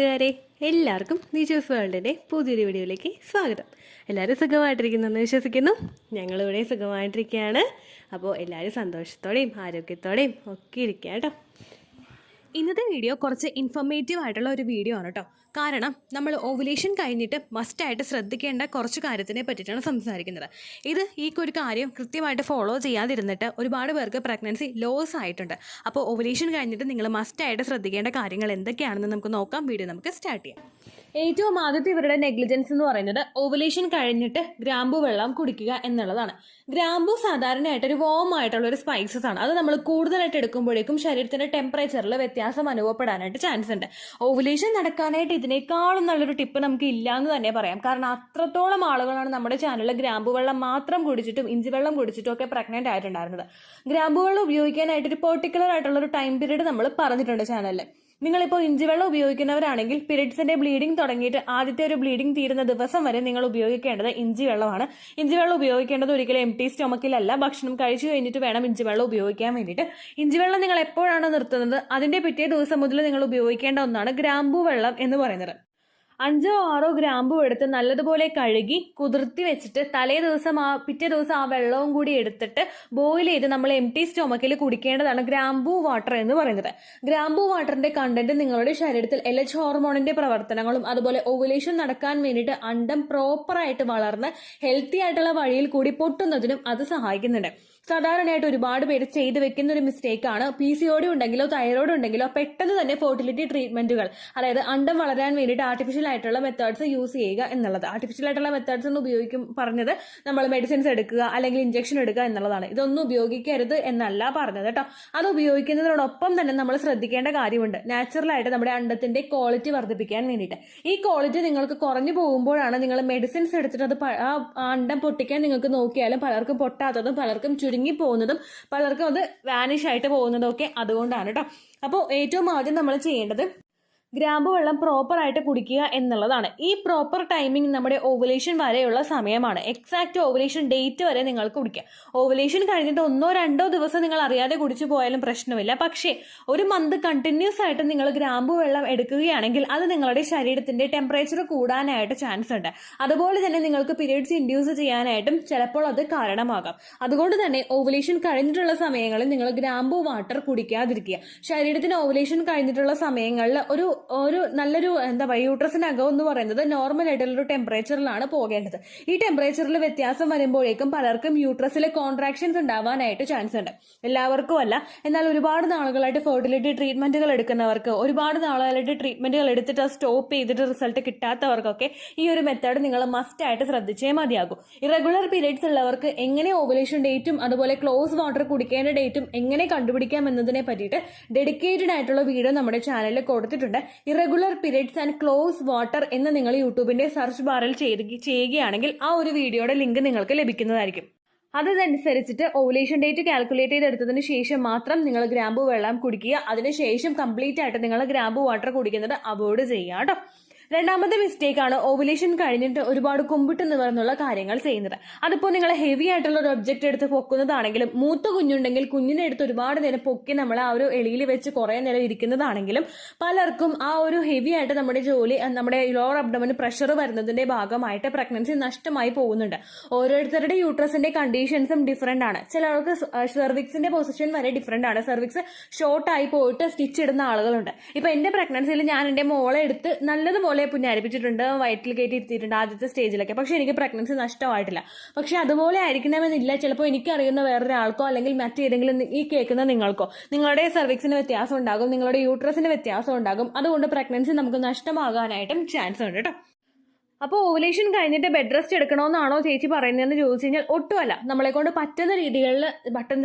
കൂട്ടുകാരെ, എല്ലാവർക്കും നിജൂസ് വേൾഡിൻ്റെ പുതിയൊരു വീഡിയോയിലേക്ക് സ്വാഗതം. എല്ലാവരും സുഖമായിട്ടിരിക്കുന്നെന്ന് വിശ്വസിക്കുന്നു. ഞങ്ങളിവിടെ സുഖമായിട്ടിരിക്കുകയാണ്. അപ്പോൾ എല്ലാവരും സന്തോഷത്തോടെയും ആരോഗ്യത്തോടെയും ഒക്കെ ഇരിക്കുക കേട്ടോ. ഇന്നത്തെ വീഡിയോ കുറച്ച് ഇൻഫോർമേറ്റീവ് ആയിട്ടുള്ള ഒരു വീഡിയോ ആണ് കേട്ടോ. കാരണം നമ്മൾ ഓവുലേഷൻ കഴിഞ്ഞിട്ട് മസ്റ്റായിട്ട് ശ്രദ്ധിക്കേണ്ട കുറച്ച് കാര്യത്തിനെ പറ്റിയിട്ടാണ് സംസാരിക്കുന്നത്. ഈ ഒരു കാര്യം കൃത്യമായിട്ട് ഫോളോ ചെയ്യാതിരുന്നിട്ട് ഒരുപാട് പേർക്ക് പ്രഗ്നൻസി ലോസ് ആയിട്ടുണ്ട്. അപ്പോൾ ഓവുലേഷൻ കഴിഞ്ഞിട്ട് നിങ്ങൾ മസ്റ്റായിട്ട് ശ്രദ്ധിക്കേണ്ട കാര്യങ്ങൾ എന്തൊക്കെയാണെന്ന് നമുക്ക് നോക്കാം. വീഡിയോ നമുക്ക് സ്റ്റാർട്ട് ചെയ്യാം. ഏറ്റവും ആദ്യത്തെ ഇവരുടെ നെഗ്ലിജൻസ് എന്ന് പറയുന്നത് ഓവുലേഷൻ കഴിഞ്ഞിട്ട് ഗ്രാമ്പു വെള്ളം കുടിക്കുക എന്നുള്ളതാണ്. ഗ്രാമ്പു സാധാരണയായിട്ട് ഒരു വോം ആയിട്ടുള്ള ഒരു സ്പൈസസ് ആണ്. അത് നമ്മൾ കൂടുതലായിട്ട് എടുക്കുമ്പോഴേക്കും ശരീരത്തിന്റെ ടെമ്പറേച്ചറിൽ വ്യത്യാസം അനുഭവപ്പെടാനായിട്ട് ചാൻസ് ഉണ്ട്. ഓവുലേഷൻ നടക്കാനായിട്ട് ഇതിനേക്കാളും നല്ലൊരു ടിപ്പ് നമുക്ക് ഇല്ല എന്ന് തന്നെ പറയാം. കാരണം അത്രത്തോളം ആളുകളാണ് നമ്മുടെ ചാനലിൽ ഗ്രാമ്പു വെള്ളം മാത്രം കുടിച്ചിട്ടും ഇഞ്ചി വെള്ളം കുടിച്ചിട്ടും ഒക്കെ പ്രഗ്നന്റ് ആയിട്ടുണ്ടായിരുന്നത്. ഗ്രാമ്പു വെള്ളം ഉപയോഗിക്കാനായിട്ട് ഒരു പെർട്ടിക്കുലർ ആയിട്ടുള്ള ഒരു ടൈം പീരീഡ് നമ്മൾ പറഞ്ഞിട്ടുണ്ട് ചാനലിൽ. നിങ്ങളിപ്പോൾ ഇഞ്ചി വെള്ളം ഉപയോഗിക്കുന്നവരാണെങ്കിൽ പീരിയഡ്സിന്റെ ബ്ലീഡിംഗ് തുടങ്ങിയിട്ട് ആദ്യത്തെ ഒരു ബ്ലീഡിംഗ് തീരുന്ന ദിവസം വരെ നിങ്ങൾ ഉപയോഗിക്കേണ്ടത് ഇഞ്ചി വെള്ളമാണ്. ഇഞ്ചി വെള്ളം ഉപയോഗിക്കേണ്ടത് ഒരിക്കലും എംപ്റ്റി സ്റ്റൊമക്കിലല്ല. ഭക്ഷണം കഴിച്ചു കഴിഞ്ഞിട്ട് വേണം ഇഞ്ചി വെള്ളം ഉപയോഗിക്കാൻ വേണ്ടിയിട്ട്. ഇഞ്ചി വെള്ളം നിങ്ങൾ എപ്പോഴാണ് നിർത്തുന്നത് അതിന്റെ പിറ്റേ ദിവസം മുതൽ നിങ്ങൾ ഉപയോഗിക്കേണ്ട ഒന്നാണ് ഗ്രാമ്പൂ വെള്ളം എന്ന് പറയുന്നത്. 5-6 ഗ്രാമ്പു എടുത്ത് നല്ലതുപോലെ കഴുകി കുതിർത്തി വെച്ചിട്ട് പിറ്റേ ദിവസം ആ വെള്ളവും കൂടി എടുത്തിട്ട് ബോയിൽ ചെയ്ത് നമ്മൾ എംപ്റ്റി സ്റ്റൊമക്കിൽ കുടിക്കേണ്ടതാണ് ഗ്രാമ്പൂ വാട്ടർ എന്ന് പറയുന്നത്. ഗ്രാമ്പൂ വാട്ടറിന്റെ കണ്ടന്റ് നിങ്ങളുടെ ശരീരത്തിൽ LH ഹോർമോണിന്റെ പ്രവർത്തനങ്ങളും അതുപോലെ ഓവുലേഷൻ നടക്കാൻ വേണ്ടിയിട്ട് അണ്ടം പ്രോപ്പറായിട്ട് വളർന്ന് ഹെൽത്തി ആയിട്ടുള്ള വഴിയിൽ കൂടി പൊട്ടുന്നതിനും അത് സഹായിക്കുന്നുണ്ട്. സാധാരണയായിട്ട് ഒരുപാട് പേര് ചെയ്തു വെക്കുന്ന ഒരു മിസ്റ്റേക്കാണ് PCOD ഉണ്ടെങ്കിലോ തൈറോയ്ഡ് ഉണ്ടെങ്കിലോ പെട്ടെന്ന് തന്നെ ഫെർട്ടിലിറ്റി ട്രീറ്റ്മെന്റുകൾ, അതായത് അണ്ടം വളരാൻ വേണ്ടിയിട്ട് ആർട്ടിഫിഷ്യൽ ആയിട്ടുള്ള മെത്തേഡ്സ് യൂസ് ചെയ്യുക എന്നുള്ളത്. ആർട്ടിഫിഷ്യൽ ആയിട്ടുള്ള മെത്തേഡ്സ് എന്ന് പറഞ്ഞത് നമ്മൾ മെഡിസിൻസ് എടുക്കുക അല്ലെങ്കിൽ ഇഞ്ചക്ഷൻ എടുക്കുക എന്നുള്ളതാണ്. ഇതൊന്നും ഉപയോഗിക്കരുത് എന്നല്ല പറഞ്ഞത് കേട്ടോ. അത് ഉപയോഗിക്കുന്നതിനോടൊപ്പം തന്നെ നമ്മൾ ശ്രദ്ധിക്കേണ്ട കാര്യമുണ്ട്. നാച്ചുറലായിട്ട് നമ്മുടെ അണ്ടത്തിന്റെ ക്വാളിറ്റി വർദ്ധിപ്പിക്കാൻ വേണ്ടിയിട്ട്. ഈ ക്വാളിറ്റി നിങ്ങൾക്ക് കുറഞ്ഞു പോകുമ്പോഴാണ് നിങ്ങൾ മെഡിസിൻസ് എടുത്തിട്ട് അത് അണ്ടം പൊട്ടിക്കാൻ നിങ്ങൾക്ക് നോക്കിയാലും പലർക്കും പൊട്ടാത്തതും പലർക്കും ചുരുങ്ങി പോകുന്നതും പലർക്കും അത് വാനിഷ് ആയിട്ട് പോകുന്നതും ഒക്കെ അതുകൊണ്ടാണ് കേട്ടോ. അപ്പോൾ ഏറ്റവും ആദ്യം നമ്മൾ ചെയ്യേണ്ടത് ഗ്രാമ്പു വെള്ളം പ്രോപ്പറായിട്ട് കുടിക്കുക എന്നുള്ളതാണ്. ഈ പ്രോപ്പർ ടൈമിംഗ് നമ്മുടെ ഓവുലേഷൻ വരെയുള്ള സമയമാണ്. എക്സാക്ട് ഓവുലേഷൻ ഡേറ്റ് വരെ നിങ്ങൾക്ക് കുടിക്കാം. ഓവുലേഷൻ കഴിഞ്ഞിട്ട് 1-2 ദിവസം നിങ്ങൾ അറിയാതെ കുടിച്ചു പോയാലും പ്രശ്നമില്ല. പക്ഷേ ഒരു മന്ത് കണ്ടിന്യൂസ് ആയിട്ട് നിങ്ങൾ ഗ്രാമ്പു വെള്ളം എടുക്കുകയാണെങ്കിൽ അത് നിങ്ങളുടെ ശരീരത്തിന്റെ ടെമ്പറേച്ചർ കൂടാനായിട്ട് ചാൻസ് ഉണ്ട്. അതുപോലെ തന്നെ നിങ്ങൾക്ക് പീരിയഡ്സ് ഇൻഡ്യൂസ് ചെയ്യാനായിട്ടും ചിലപ്പോൾ അത് കാരണമാകാം. അതുകൊണ്ട് തന്നെ ഓവുലേഷൻ കഴിഞ്ഞിട്ടുള്ള സമയങ്ങളിൽ നിങ്ങൾ ഗ്രാമ്പു വാട്ടർ കുടിക്കാതിരിക്കുക. ശരീരത്തിന് ഓവുലേഷൻ കഴിഞ്ഞിട്ടുള്ള സമയങ്ങളിൽ ഒരു നല്ലൊരു യൂട്രസിന്റെ അകം എന്ന് പറയുന്നത് നോർമൽ ആയിട്ടുള്ളൊരു ടെമ്പറേച്ചറിലാണ് പോകേണ്ടത്. ഈ ടെമ്പറേച്ചറിൽ വ്യത്യാസം വരുമ്പോഴേക്കും പലർക്കും യൂട്രസിലെ കോൺട്രാക്ഷൻസ് ഉണ്ടാവാനായിട്ട് ചാൻസ് ഉണ്ട്. എല്ലാവർക്കും അല്ല, എന്നാൽ ഒരുപാട് നാളുകളായിട്ട് ഫെർട്ടിലിറ്റി ട്രീറ്റ്മെന്റുകൾ എടുക്കുന്നവർക്ക്, ഒരുപാട് നാളുകളായിട്ട് ട്രീറ്റ്മെന്റുകൾ എടുത്തിട്ട് സ്റ്റോപ്പ് ചെയ്തിട്ട് റിസൾട്ട് കിട്ടാത്തവർക്കൊക്കെ ഈ ഒരു മെത്തേഡ് നിങ്ങൾ മസ്റ്റ് ആയിട്ട് ശ്രദ്ധിച്ചേ മതിയാകും. ഇറഗുലർ പീരിയഡ്സ് ഉള്ളവർക്ക് എങ്ങനെ ഓവുലേഷൻ ഡേറ്റും അതുപോലെ ക്ലോസ് വാട്ടർ കുടിക്കേണ്ട ഡേറ്റും എങ്ങനെ കണ്ടുപിടിക്കാം എന്നതിനെ പറ്റിയിട്ട് ഡെഡിക്കേറ്റഡ് ആയിട്ടുള്ള വീഡിയോ നമ്മുടെ ചാനലിൽ കൊടുത്തിട്ടുണ്ട്. Irregular periods and close water എന്ന് നിങ്ങൾ യൂട്യൂബിന്റെ സെർച്ച് ബാറിൽ ചെയ്യുകയാണെങ്കിൽ ആ ഒരു വീഡിയോയുടെ ലിങ്ക് നിങ്ങൾക്ക് ലഭിക്കുന്നതായിരിക്കും. അതനുസരിച്ചിട്ട് ഓവുലേഷൻ ഡേറ്റ് കാൽക്കുലേറ്റ് ചെയ്തെടുത്തതിന് ശേഷം മാത്രം നിങ്ങൾ ഗ്രാമ്പു വെള്ളം കുടിക്കുക. അതിനുശേഷം കംപ്ലീറ്റ് ആയിട്ട് നിങ്ങൾ ഗ്രാമ്പു വാട്ടർ കുടിക്കുന്നത് അവോയ്ഡ് ചെയ്യുക കേട്ടോ. രണ്ടാമത്തെ മിസ്റ്റേക്കാണ് ഓവുലേഷൻ കഴിഞ്ഞിട്ട് ഒരുപാട് കുമ്പിട്ട് നിവർന്നുള്ള കാര്യങ്ങൾ ചെയ്യുന്നത്. അതിപ്പോൾ നിങ്ങൾ ഹെവി ആയിട്ടുള്ള ഒരു ഒബ്ജക്റ്റ് എടുത്ത് പൊക്കുന്നതാണെങ്കിലും, മൂത്ത കുഞ്ഞുണ്ടെങ്കിൽ കുഞ്ഞിനെ എടുത്ത് ഒരുപാട് നേരം പൊക്കി നമ്മൾ ആ ഒരു എളിയിൽ വെച്ച് കുറെ നേരം ഇരിക്കുന്നതാണെങ്കിലും പലർക്കും ആ ഒരു ഹെവി ആയിട്ട് നമ്മുടെ ലോവർ അബ്ഡമന് പ്രഷർ വരുന്നതിന്റെ ഭാഗമായിട്ട് പ്രഗ്നൻസി നഷ്ടമായി പോകുന്നുണ്ട്. ഓരോരുത്തരുടെ യൂട്രസിന്റെ കണ്ടീഷൻസും ഡിഫറെന്റ് ആണ്. ചിലർക്ക് സെർവിക്സിന്റെ പൊസിഷൻ വരെ ഡിഫറെന്റ് ആണ്. സെർവിക്സ് ഷോർട്ട് ആയി പോയിട്ട് സ്റ്റിച്ച് ഇടുന്ന ആളുകളുണ്ട്. ഇപ്പൊ എന്റെ പ്രഗ്നൻസിയിൽ ഞാൻ എന്റെ മോളെ എടുത്ത് നല്ലതുപോലെ പുന്നരിപ്പിച്ചിട്ടുണ്ട്, വയറ്റിൽ കയറ്റി ഇരുത്തിയിട്ടുണ്ട് ആദ്യത്തെ സ്റ്റേജിലൊക്കെ. പക്ഷെ എനിക്ക് പ്രഗ്നൻസി നഷ്ടമായിട്ടില്ല. പക്ഷെ അതുപോലെ ആയിരിക്കണമെന്നില്ല. ചിലപ്പോൾ എനിക്കറിയുന്ന വേറൊരാൾക്കോ അല്ലെങ്കിൽ മറ്റേതെങ്കിലും ഈ കേൾക്കുന്ന നിങ്ങൾക്കോ നിങ്ങളുടെ സെർവിക്സിന് വ്യത്യാസം ഉണ്ടാകും, നിങ്ങളുടെ യൂട്രസിന് വ്യത്യാസം ഉണ്ടാകും. അതുകൊണ്ട് പ്രഗ്നൻസി നമുക്ക് നഷ്ടമാകാനായിട്ടും ചാൻസ് ഉണ്ട് കേട്ടോ. അപ്പോൾ ഓവുലേഷൻ കഴിഞ്ഞിട്ട് ബെഡ് റെസ്റ്റ് എടുക്കണമെന്നാണോ ചേച്ചി പറയുന്നതെന്ന് ചോദിച്ചു കഴിഞ്ഞാൽ ഒട്ടുമല്ല. നമ്മളെ കൊണ്ട് പറ്റുന്ന രീതികളിൽ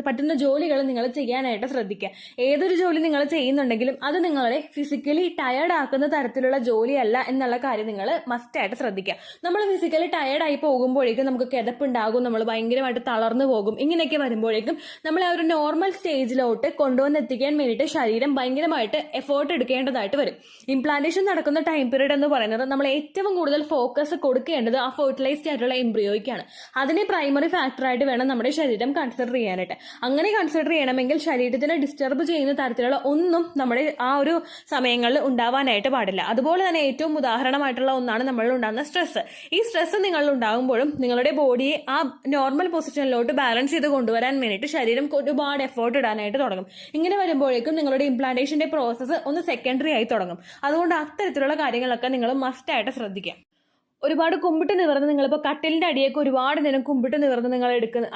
പറ്റുന്ന ജോലികൾ നിങ്ങൾ ചെയ്യാനായിട്ട് ശ്രദ്ധിക്കുക. ഏതൊരു ജോലി നിങ്ങൾ ചെയ്യുന്നുണ്ടെങ്കിലും അത് നിങ്ങളെ ഫിസിക്കലി ടയേർഡ് ആക്കുന്ന തരത്തിലുള്ള ജോലിയല്ല എന്നുള്ള കാര്യം നിങ്ങൾ മസ്റ്റായിട്ട് ശ്രദ്ധിക്കുക. നമ്മൾ ഫിസിക്കലി ടയേർഡായി പോകുമ്പോഴേക്കും നമുക്ക് കിതപ്പുണ്ടാകും, നമ്മൾ ഭയങ്കരമായിട്ട് തളർന്നു പോകും. ഇങ്ങനെയൊക്കെ വരുമ്പോഴേക്കും നമ്മളെ ഒരു നോർമൽ സ്റ്റേജിലോട്ട് കൊണ്ടുവന്നെത്തിക്കാൻ വേണ്ടിയിട്ട് ശരീരം ഭയങ്കരമായിട്ട് എഫേർട്ട് എടുക്കേണ്ടതായിട്ട് വരും. ഇംപ്ലാന്റേഷൻ നടക്കുന്ന ടൈം പീരീഡ് എന്ന് പറയുന്നത് നമ്മൾ ഏറ്റവും കൂടുതൽ ഫോക്കസ് കൊടുക്കേണ്ടത് ആ ഫെർട്ടിലൈസ്ഡ് ആയിട്ടുള്ള എംബ്രിയോയ്ക്കാണ്. അതിനെ പ്രൈമറി ഫാക്ടറായിട്ട് വേണം നമ്മുടെ ശരീരം കൺസിഡർ ചെയ്യാനായിട്ട്. അങ്ങനെ കൺസിഡർ ചെയ്യണമെങ്കിൽ ശരീരത്തിനെ ഡിസ്റ്റർബ് ചെയ്യുന്ന തരത്തിലുള്ള ഒന്നും നമ്മുടെ ആ ഒരു സമയങ്ങളിൽ ഉണ്ടാവാനായിട്ട് പാടില്ല. അതുപോലെ തന്നെ ഏറ്റവും ഉദാഹരണമായിട്ടുള്ള ഒന്നാണ് നമ്മളിൽ ഉണ്ടാകുന്ന സ്ട്രെസ്. ഈ സ്ട്രെസ് നിങ്ങളിൽ ഉണ്ടാകുമ്പോഴും നിങ്ങളുടെ ബോഡിയെ ആ നോർമൽ പൊസിഷനിലോട്ട് ബാലൻസ് ചെയ്ത് കൊണ്ടുവരാൻ വേണ്ടിയിട്ട് ശരീരം ഒരുപാട് എഫേർട്ട് ഇടാനായിട്ട് തുടങ്ങും. ഇങ്ങനെ വരുമ്പോഴേക്കും നിങ്ങളുടെ ഇംപ്ലാന്റേഷന്റെ പ്രോസസ്സ് ഒന്ന് സെക്കൻഡറി ആയി തുടങ്ങും. അതുകൊണ്ട് അത്തരത്തിലുള്ള കാര്യങ്ങളൊക്കെ നിങ്ങൾ മസ്റ്റ് ആയിട്ട് ശ്രദ്ധിക്കാം. ഒരുപാട് കുമ്പിട്ട് നിവർന്ന് നിങ്ങളിപ്പോൾ കട്ടിലിന്റെ അടിയൊക്കെ ഒരുപാട് നേരം കുമ്പിട്ട് നിവർന്ന് നിങ്ങൾ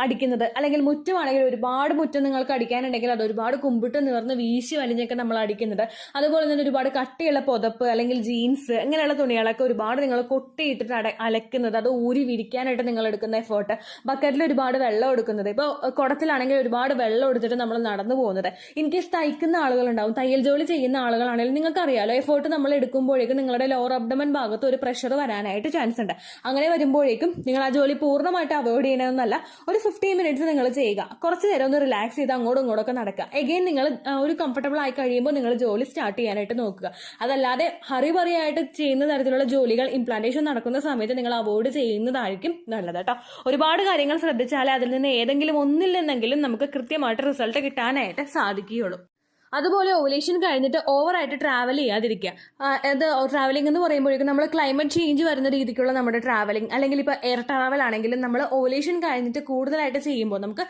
അടിക്കുന്നത്, അല്ലെങ്കിൽ മുറ്റമാണെങ്കിൽ ഒരുപാട് മുറ്റം നിങ്ങൾക്ക് അടിക്കാനുണ്ടെങ്കിൽ അത് ഒരുപാട് കുമ്പിട്ട് നിവർന്ന് വീശി വലിഞ്ഞൊക്കെ നമ്മൾ അടിക്കുന്നുണ്ട്. അതുപോലെ തന്നെ ഒരുപാട് കട്ടിയുള്ള പുതപ്പ് അല്ലെങ്കിൽ ജീൻസ് ഇങ്ങനെയുള്ള തുണികളൊക്കെ ഒരുപാട് നിങ്ങൾ കൊട്ടിയിട്ടിട്ട് അലക്കുന്നത്, അത് ഊരി വിരിക്കാനായിട്ട് നിങ്ങൾ എടുക്കുന്ന എഫേർട്ട്, ബക്കറ്റിൽ ഒരുപാട് വെള്ളം എടുക്കുന്നത്, ഇപ്പോൾ കുടത്തിലാണെങ്കിൽ ഒരുപാട് വെള്ളം എടുത്തിട്ട് നമ്മൾ നടന്നു പോകുന്നത്. ഇൻ കേസ് തയ്ക്കുന്ന ആളുകളുണ്ടാവും, തയ്യൽ ജോലി ചെയ്യുന്ന ആളുകളാണെങ്കിൽ നിങ്ങൾക്കറിയാലോ എഫേർട്ട് നമ്മൾ എടുക്കുമ്പോഴേക്കും നിങ്ങളുടെ ലോവർ അബ്ഡമൻ ഭാഗത്ത് ഒരു പ്രഷർ വരാനായിട്ട് ചാൻസ് ഉണ്ട്. അങ്ങനെ വരുമ്പോഴേക്കും നിങ്ങൾ ആ ജോലി പൂർണ്ണമായിട്ട് അവോയ്ഡ് ചെയ്യണമെന്നല്ല, ഒരു 15 മിനിറ്റ്സ് നിങ്ങൾ ചെയ്യുക. കുറച്ച് നേരം ഒന്ന് റിലാക്സ് ചെയ്ത് അങ്ങോട്ടും ഇങ്ങോട്ടൊക്കെ നടക്കുക. എഗെയിൻ നിങ്ങൾ ഒരു കംഫർട്ടബിൾ ആയി കഴിയുമ്പോൾ നിങ്ങൾ ജോലി സ്റ്റാർട്ട് ചെയ്യാനായിട്ട് നോക്കുക. അതല്ലാതെ ഹറിബറിയായിട്ട് ചെയ്യുന്ന തരത്തിലുള്ള ജോലികൾ ഇംപ്ലാന്റേഷൻ നടക്കുന്ന സമയത്ത് നിങ്ങൾ അവോയ്ഡ് ചെയ്യുന്നതായിരിക്കും നല്ലത് കേട്ടോ. ഒരുപാട് കാര്യങ്ങൾ ശ്രദ്ധിച്ചാലേ അതിൽ നിന്ന് ഏതെങ്കിലും ഒന്നിൽ നിന്നെങ്കിലും നമുക്ക് കൃത്യമായിട്ട് റിസൾട്ട് കിട്ടാനായിട്ട് സാധിക്കുകയുള്ളൂ. അതുപോലെ ഓവുലേഷൻ കഴിഞ്ഞിട്ട് ഓവറായിട്ട് ട്രാവൽ ചെയ്യാതിരിക്കുക. അത് ട്രാവലിംഗ് എന്ന് പറയുമ്പോഴേക്കും നമ്മൾ ക്ലൈമറ്റ് ചേഞ്ച് വരുന്ന രീതിക്കുള്ള നമ്മുടെ ട്രാവലിംഗ്, അല്ലെങ്കിൽ ഇപ്പോൾ എയർ ട്രാവൽ ആണെങ്കിലും നമ്മൾ ഓവുലേഷൻ കഴിഞ്ഞിട്ട് കൂടുതലായിട്ട് ചെയ്യുമ്പോൾ നമുക്ക്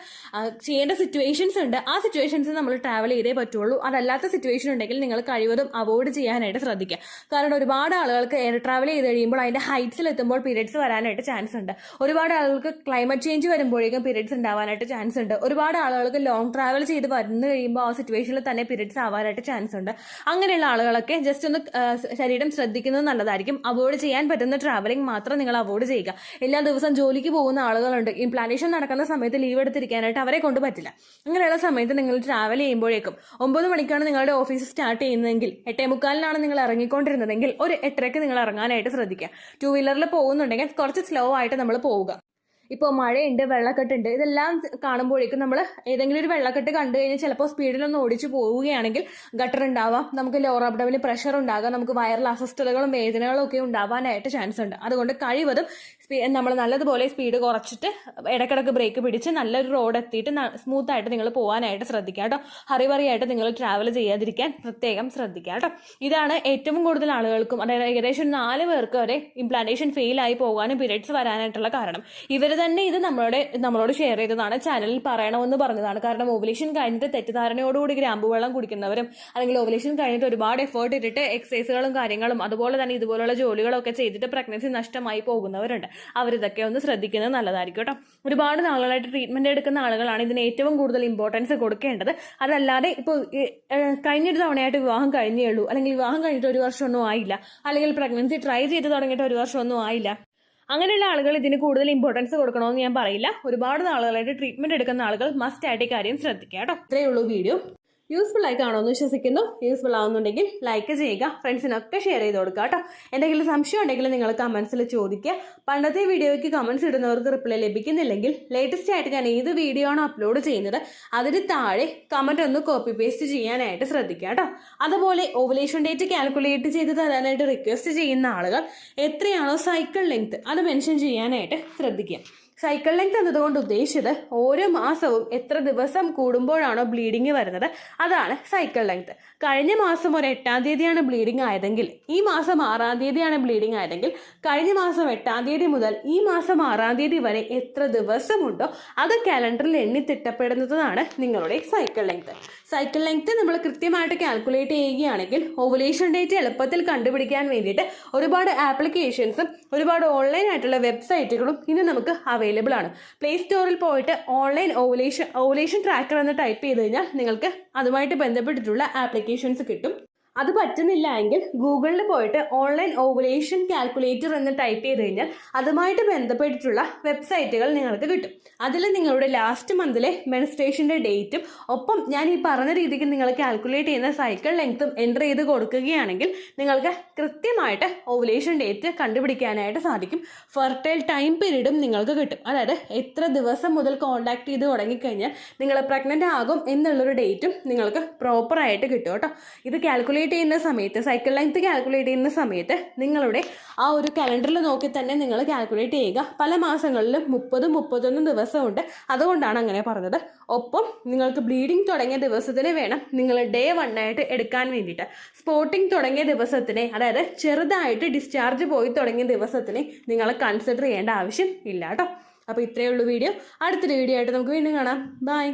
ചെയ്യേണ്ട സിറ്റുവേഷൻസ് ഉണ്ട്. ആ സിറ്റുവേഷൻസ് നമ്മൾ ട്രാവൽ ചെയ്തേ പറ്റുള്ളൂ. അതല്ലാത്ത സിറ്റുവേഷൻ ഉണ്ടെങ്കിൽ നിങ്ങൾ കഴിവതും അവോയ്ഡ് ചെയ്യാനായിട്ട് ശ്രദ്ധിക്കുക. കാരണം ഒരുപാട് ആളുകൾക്ക് എയർ ട്രാവൽ ചെയ്ത് കഴിയുമ്പോൾ അതിന്റെ ഹൈറ്റ്സിൽ എത്തുമ്പോൾ പീരിയഡ്സ് വരാനായിട്ട് ചാൻസ് ഉണ്ട്. ഒരുപാട് ആളുകൾക്ക് ക്ലൈമറ്റ് ചേഞ്ച് വരുമ്പോഴേക്കും പീരിയഡ്സ് ഉണ്ടാവാനായിട്ട് ചാൻസ് ഉണ്ട്. ഒരുപാട് ആളുകൾക്ക് ലോങ് ട്രാവൽ ചെയ്ത് വന്നു കഴിയുമ്പോൾ ആ സിറ്റുവേഷനിൽ തന്നെ പീരിയഡ്സ് ആവാനായിട്ട് ചാൻസ് ഉണ്ട്. അങ്ങനെയുള്ള ആളുകളൊക്കെ ജസ്റ്റ് ഒന്ന് ശരീരം ശ്രദ്ധിക്കുന്നത് നല്ലതായിരിക്കും. അവോയ്ഡ് ചെയ്യാൻ പറ്റുന്ന ട്രാവലിംഗ് മാത്രം നിങ്ങൾ അവോയ്ഡ് ചെയ്യുക. എല്ലാ ദിവസവും ജോലിക്ക് പോകുന്ന ആളുകളുണ്ട്, ഇംപ്ലാന്റേഷൻ നടക്കുന്ന സമയത്ത് ലീവ് എടുത്തിരിക്കാനായിട്ട് അവരെ കൊണ്ട് പറ്റില്ല. അങ്ങനെയുള്ള സമയത്ത് നിങ്ങൾ ട്രാവൽ ചെയ്യുമ്പോഴേക്കും 9 മണിക്കാണ് നിങ്ങളുടെ ഓഫീസ് സ്റ്റാർട്ട് ചെയ്യുന്നതെങ്കിൽ 8:45 നിങ്ങൾ ഇറങ്ങിക്കൊണ്ടിരുന്നതെങ്കിൽ ഒരു 8:30 നിങ്ങൾ ഇറങ്ങാനായിട്ട് ശ്രദ്ധിക്കുക. 2 വീലറിൽ പോകുന്നുണ്ടെങ്കിൽ കുറച്ച് സ്ലോ ആയിട്ട് നമ്മൾ പോവുക. ഇപ്പോൾ മഴയുണ്ട്, വെള്ളക്കെട്ടുണ്ട്, ഇതെല്ലാം കാണുമ്പോഴേക്കും നമ്മൾ ഏതെങ്കിലും ഒരു വെള്ളക്കെട്ട് കണ്ടു കഴിഞ്ഞാൽ ചിലപ്പോൾ സ്പീഡിലൊന്ന് ഓടിച്ചു പോവുകയാണെങ്കിൽ ഗട്ടർ ഉണ്ടാവാം, നമുക്ക് ലോവർ അബ്ഡോമിനിൽ പ്രഷർ ഉണ്ടാകാം, നമുക്ക് വയറിൽ അസ്വസ്ഥതകളും വേദനകളും ഒക്കെ ഉണ്ടാവാനായിട്ട് ചാൻസ് ഉണ്ട്. അതുകൊണ്ട് കഴിവതും നമ്മൾ നല്ലതുപോലെ സ്പീഡ് കുറച്ചിട്ട് ഇടയ്ക്കിടയ്ക്ക് ബ്രേക്ക് പിടിച്ച് നല്ലൊരു റോഡ് എത്തിയിട്ട് സ്മൂത്തായിട്ട് നിങ്ങൾ പോകാനായിട്ട് ശ്രദ്ധിക്കുക കേട്ടോ. ഹറിബറിയായിട്ട് നിങ്ങൾ ട്രാവൽ ചെയ്യാതിരിക്കാൻ പ്രത്യേകം ശ്രദ്ധിക്കുക കേട്ടോ. ഇതാണ് ഏറ്റവും കൂടുതൽ ആളുകൾക്കും, അതായത് ഏകദേശം 4 പേർക്ക് വരെ ഇംപ്ലാന്റേഷൻ ഫെയിൽ ആയി പോകാനും പീരിയഡ്സ് വരാനായിട്ടുള്ള കാരണം. ഇവർ തന്നെ ഇത് നമ്മളോട് ഷെയർ ചെയ്തതാണ്, ചാനലിൽ പറയണമെന്ന് പറഞ്ഞതാണ്. കാരണം ഓവുലേഷൻ കഴിഞ്ഞിട്ട് തെറ്റിദ്ധാരണയോടുകൂടി ഗ്രാമ്പു വെള്ളം കുടിക്കുന്നവരും, അല്ലെങ്കിൽ ഓവുലേഷൻ കഴിഞ്ഞിട്ട് ഒരുപാട് എഫേർട്ട് ഇട്ടിട്ട് എക്സസൈസുകളും കാര്യങ്ങളും അതുപോലെ തന്നെ ഇതുപോലുള്ള ജോലികളൊക്കെ ചെയ്തിട്ട് പ്രഗ്നൻസി നഷ്ടമായി പോകുന്നവരുണ്ട്. അവരിതൊക്കെ ഒന്ന് ശ്രദ്ധിക്കുന്നത് നല്ലതായിരിക്കും കേട്ടോ. ഒരുപാട് നാളുകളായിട്ട് ട്രീറ്റ്മെന്റ് എടുക്കുന്ന ആളുകളാണ് ഇതിന് ഏറ്റവും കൂടുതൽ ഇമ്പോർട്ടൻസ് കൊടുക്കേണ്ടത്. അതല്ലാതെ ഇപ്പോൾ കഴിഞ്ഞൊരു തവണയായിട്ട് വിവാഹം കഴിഞ്ഞേ ഉള്ളൂ, അല്ലെങ്കിൽ വിവാഹം കഴിഞ്ഞിട്ട് 1 വർഷമൊന്നും ആയില്ല, അല്ലെങ്കിൽ പ്രഗ്നൻസി ട്രൈ ചെയ്ത് തുടങ്ങിയിട്ട് 1 വർഷമൊന്നും ആയില്ല, അങ്ങനെയുള്ള ആളുകൾ ഇതിന് കൂടുതൽ ഇമ്പോർട്ടൻസ് കൊടുക്കണമെന്ന് ഞാൻ പറയില്ല. ഒരുപാട് നാളുകളായിട്ട് ട്രീറ്റ്മെന്റ് എടുക്കുന്ന ആളുകൾ മസ്റ്റ് ആയിട്ട് കാര്യം ശ്രദ്ധിക്കുക കേട്ടോ. ഇത്രയേ ഉള്ളൂ വീഡിയോ. യൂസ്ഫുൾ ആയി കാണുമെന്ന് വിശ്വസിക്കുന്നു. യൂസ്ഫുൾ ആവുന്നുണ്ടെങ്കിൽ ലൈക്ക് ചെയ്യുക, ഫ്രണ്ട്സിനൊക്കെ ഷെയർ ചെയ്ത് കൊടുക്കുക കേട്ടോ. എന്തെങ്കിലും സംശയം ഉണ്ടെങ്കിൽ നിങ്ങൾ കമൻസിൽ ചോദിക്കുക. പണ്ടത്തെ വീഡിയോയ്ക്ക് കമൻസ് ഇടുന്നവർക്ക് റിപ്ലൈ ലഭിക്കുന്നില്ലെങ്കിൽ ലേറ്റസ്റ്റ് ആയിട്ട് ഞാൻ ഏത് വീഡിയോ ആണോ അപ്ലോഡ് ചെയ്യുന്നത് അതിന് താഴെ കമൻറ്റ് ഒന്ന് കോപ്പി പേസ്റ്റ് ചെയ്യാനായിട്ട് ശ്രദ്ധിക്കുക കേട്ടോ. അതുപോലെ ഓവുലേഷൻ ഡേറ്റ് കാൽക്കുലേറ്റ് ചെയ്ത് തരാനായിട്ട് റിക്വസ്റ്റ് ചെയ്യുന്ന ആളുകൾ എത്രയാണോ സൈക്കിൾ ലെങ്ത് അത് മെൻഷൻ ചെയ്യാനായിട്ട് ശ്രദ്ധിക്കുക. സൈക്കിൾ ലെങ്ത് എന്നതുകൊണ്ട് ഉദ്ദേശിച്ചത് ഓരോ മാസവും എത്ര ദിവസം കൂടുമ്പോഴാണോ ബ്ലീഡിങ് വരുന്നത് അതാണ് സൈക്കിൾ ലെങ്ത്. കഴിഞ്ഞ മാസം ഒരു 8-ാം തീയതിയാണ് ബ്ലീഡിങ് ആയതെങ്കിൽ ഈ മാസം 6-ാം തീയതിയാണ് ബ്ലീഡിങ് ആയതെങ്കിൽ കഴിഞ്ഞ മാസം 8-ാം തീയതി മുതൽ ഈ മാസം 6-ാം തീയതി വരെ എത്ര ദിവസമുണ്ടോ അത് കാലണ്ടറിൽ എണ്ണി തിട്ടപ്പെടുന്നതാണ് നിങ്ങളുടെ സൈക്കിൾ ലെങ്ത്. സൈക്കിൾ ലെങ്ത് നമ്മൾ കൃത്യമായിട്ട് കാൽക്കുലേറ്റ് ചെയ്യുകയാണെങ്കിൽ ഓവുലേഷൻ ഡേറ്റ് എളുപ്പത്തിൽ കണ്ടുപിടിക്കാൻ വേണ്ടിയിട്ട് ഒരുപാട് ആപ്ലിക്കേഷൻസും ഒരുപാട് ഓൺലൈൻ ആയിട്ടുള്ള വെബ്സൈറ്റുകളും ഇന്ന് നമുക്ക് അവൈലബിൾ ആണ്. പ്ലേ സ്റ്റോറിൽ പോയിട്ട് ഓൺലൈൻ ഓവുലേഷൻ ട്രാക്കർ എന്ന് ടൈപ്പ് ചെയ്ത് കഴിഞ്ഞാൽ നിങ്ങൾക്ക് അതുമായിട്ട് ബന്ധപ്പെട്ടിട്ടുള്ള ആപ്ലിക്കേഷൻസ് കിട്ടും. അത് പറ്റുന്നില്ല എങ്കിൽ ഗൂഗിളിൽ പോയിട്ട് ഓൺലൈൻ ഓവുലേഷൻ കാൽക്കുലേറ്റർ എന്ന് ടൈപ്പ് ചെയ്ത് കഴിഞ്ഞാൽ അതുമായിട്ട് ബന്ധപ്പെട്ടിട്ടുള്ള വെബ്സൈറ്റുകൾ നിങ്ങൾക്ക് കിട്ടും. അതിൽ നിങ്ങളുടെ ലാസ്റ്റ് മന്തിലെ മെൻസ്ട്രേഷൻ്റെ ഡേറ്റും ഒപ്പം ഞാൻ ഈ പറഞ്ഞ രീതിക്ക് നിങ്ങൾ കാൽക്കുലേറ്റ് ചെയ്യുന്ന സൈക്കിൾ ലെങ്ത്തും എൻ്റർ ചെയ്ത് കൊടുക്കുകയാണെങ്കിൽ നിങ്ങൾക്ക് കൃത്യമായിട്ട് ഓവുലേഷൻ ഡേറ്റ് കണ്ടുപിടിക്കാനായിട്ട് സാധിക്കും. ഫെർട്ടൈൽ ടൈം പീരീഡും നിങ്ങൾക്ക് കിട്ടും. അതായത് എത്ര ദിവസം മുതൽ കോൺടാക്ട് ചെയ്ത് തുടങ്ങിക്കഴിഞ്ഞാൽ നിങ്ങൾ പ്രഗ്നൻ്റ് ആകും എന്നുള്ളൊരു ഡേറ്റും നിങ്ങൾക്ക് പ്രോപ്പറായിട്ട് കിട്ടും കേട്ടോ. ഇത് കാൽക്കുലേറ്റ് കാൽക്കുലേറ്റ് ചെയ്യുന്ന സമയത്ത്, സൈക്കിൾ ലെങ്ത് കാൽക്കുലേറ്റ് ചെയ്യുന്ന സമയത്ത് നിങ്ങളുടെ ആ ഒരു കലണ്ടറിൽ നോക്കി തന്നെ നിങ്ങൾ കാൽക്കുലേറ്റ് ചെയ്യുക. പല മാസങ്ങളിലും 30-31 ദിവസമുണ്ട്, അതുകൊണ്ടാണ് അങ്ങനെ പറഞ്ഞത്. ഒപ്പം നിങ്ങൾക്ക് ബ്ലീഡിങ് തുടങ്ങിയ ദിവസത്തിന് വേണം നിങ്ങൾ Day 1 ആയിട്ട് എടുക്കാൻ വേണ്ടിയിട്ട്. സ്പോട്ടിങ് തുടങ്ങിയ ദിവസത്തിനെ, അതായത് ചെറുതായിട്ട് ഡിസ്ചാർജ് പോയി തുടങ്ങിയ ദിവസത്തിനെ നിങ്ങൾ കൺസിഡർ ചെയ്യേണ്ട ആവശ്യം ഇല്ല കേട്ടോ. അപ്പോൾ ഇത്രയേ ഉള്ളൂ വീഡിയോ. അടുത്തൊരു വീഡിയോ ആയിട്ട് നമുക്ക് വീണ്ടും കാണാം. ബൈ.